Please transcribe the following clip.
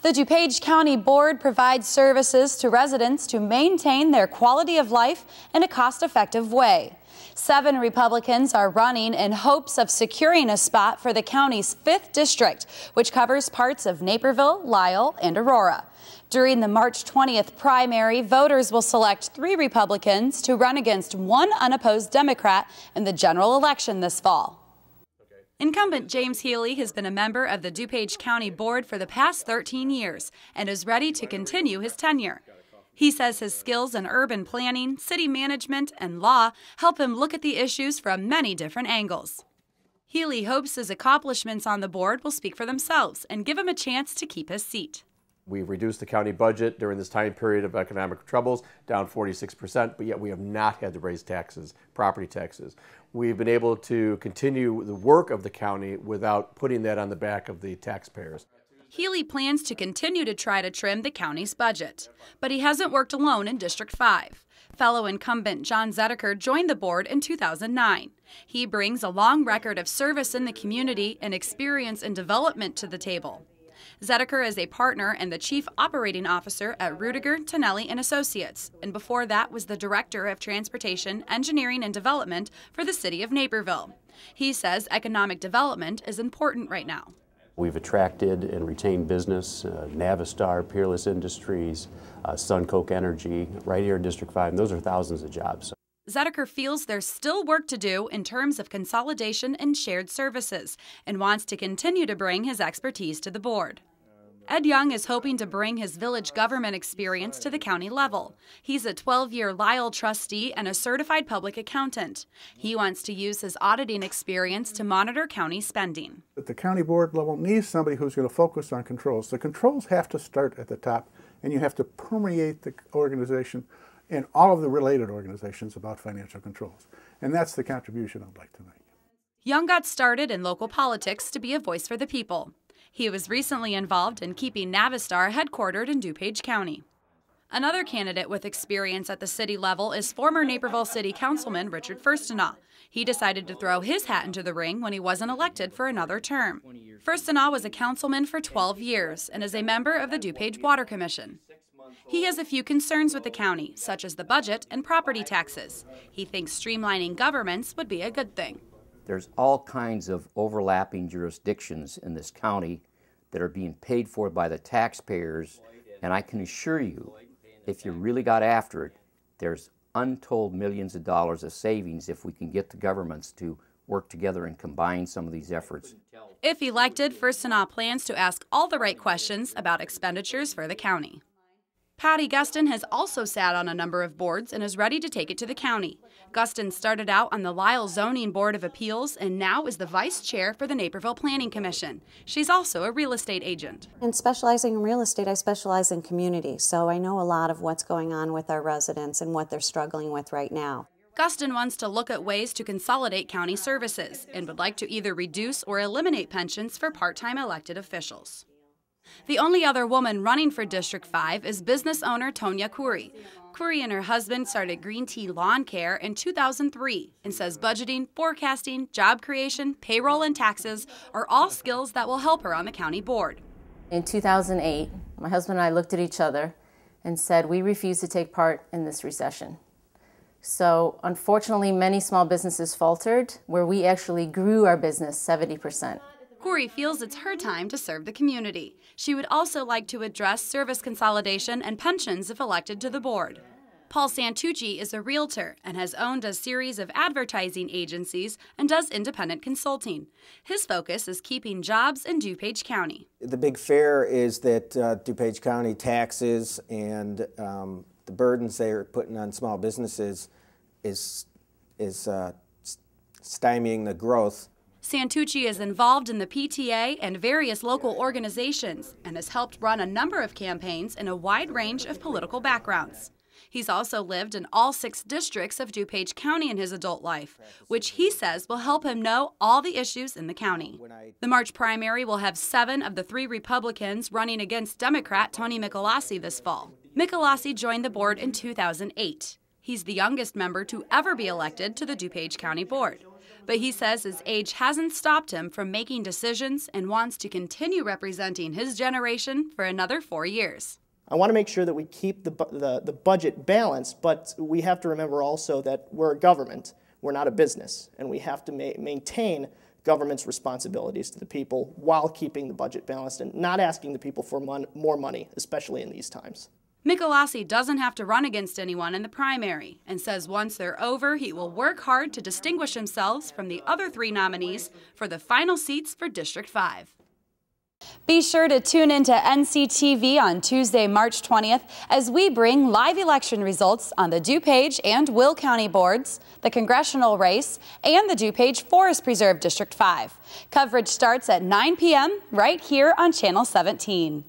The DuPage County Board provides services to residents to maintain their quality of life in a cost-effective way. 7 Republicans are running in hopes of securing a spot for the county's 5th district, which covers parts of Naperville, Lisle, and Aurora. During the March 20th primary, voters will select 3 Republicans to run against 1 unopposed Democrat in the general election this fall. Incumbent James Healy has been a member of the DuPage County Board for the past 13 years and is ready to continue his tenure. He says his skills in urban planning, city management, and law help him look at the issues from many different angles. Healy hopes his accomplishments on the board will speak for themselves and give him a chance to keep his seat. We've reduced the county budget during this time period of economic troubles down 46%, but yet we have not had to raise taxes, property taxes. We've been able to continue the work of the county without putting that on the back of the taxpayers. Healy plans to continue to try to trim the county's budget, but he hasn't worked alone in District 5. Fellow incumbent John Zedeker joined the board in 2009. He brings a long record of service in the community and experience in development to the table. Zedeker is a partner and the chief operating officer at Rudiger, Tonelli & Associates, and before that was the director of transportation, engineering, and development for the city of Naperville. He says economic development is important right now. We've attracted and retained business, Navistar, Peerless Industries, SunCoke Energy, right here in District 5, and those are thousands of jobs. Zedeker feels there's still work to do in terms of consolidation and shared services and wants to continue to bring his expertise to the board. Ed Yong is hoping to bring his village government experience to the county level. He's a 12-year Lisle trustee and a certified public accountant. He wants to use his auditing experience to monitor county spending. At the county board level needs somebody who's going to focus on controls. The controls have to start at the top, and you have to permeate the organization and all of the related organizations about financial controls. And that's the contribution I'd like to make. Yong got started in local politics to be a voice for the people. He was recently involved in keeping Navistar headquartered in DuPage County. Another candidate with experience at the city level is former Naperville City Councilman Richard Firstenaw. He decided to throw his hat into the ring when he wasn't elected for another term. Firstenaw was a councilman for 12 years and is a member of the DuPage Water Commission. He has a few concerns with the county, such as the budget and property taxes. He thinks streamlining governments would be a good thing. There's all kinds of overlapping jurisdictions in this county that are being paid for by the taxpayers, and I can assure you, if you really got after it, there's untold millions of dollars of savings if we can get the governments to work together and combine some of these efforts. If elected, Firstenaw plans to ask all the right questions about expenditures for the county. Patti Gustafson has also sat on a number of boards and is ready to take it to the county. Gustafson started out on the Lisle Zoning Board of Appeals and now is the vice chair for the Naperville Planning Commission. She's also a real estate agent. In specializing in real estate, I specialize in community, so I know a lot of what's going on with our residents and what they're struggling with right now. Gustafson wants to look at ways to consolidate county services and would like to either reduce or eliminate pensions for part-time elected officials. The only other woman running for District 5 is business owner Tonya Khoury. Khoury and her husband started Green Tea Lawn Care in 2003 and says budgeting, forecasting, job creation, payroll, and taxes are all skills that will help her on the county board. In 2008, my husband and I looked at each other and said we refuse to take part in this recession. So unfortunately, many small businesses faltered, where we actually grew our business 70%. Khoury feels it's her time to serve the community. She would also like to address service consolidation and pensions if elected to the board. Paul Santucci is a realtor and has owned a series of advertising agencies and does independent consulting. His focus is keeping jobs in DuPage County. The big fear is that DuPage County taxes and the burdens they're putting on small businesses is stymieing the growth. Santucci is involved in the PTA and various local organizations and has helped run a number of campaigns in a wide range of political backgrounds. He's also lived in all 6 districts of DuPage County in his adult life, which he says will help him know all the issues in the county. The March primary will have 7 of the 3 Republicans running against Democrat Tony Michelossi this fall. Michelossi joined the board in 2008. He's the youngest member to ever be elected to the DuPage County Board. But he says his age hasn't stopped him from making decisions and wants to continue representing his generation for another 4 years. I want to make sure that we keep the budget balanced, but we have to remember also that we're a government. We're not a business, and we have to maintain government's responsibilities to the people while keeping the budget balanced and not asking the people for more money, especially in these times. Michalasi doesn't have to run against anyone in the primary and says once they're over, he will work hard to distinguish himself from the other 3 nominees for the final seats for District 5. Be sure to tune into NCTV on Tuesday, March 20th as we bring live election results on the DuPage and Will County boards, the congressional race, and the DuPage Forest Preserve District 5. Coverage starts at 9 p.m. right here on Channel 17.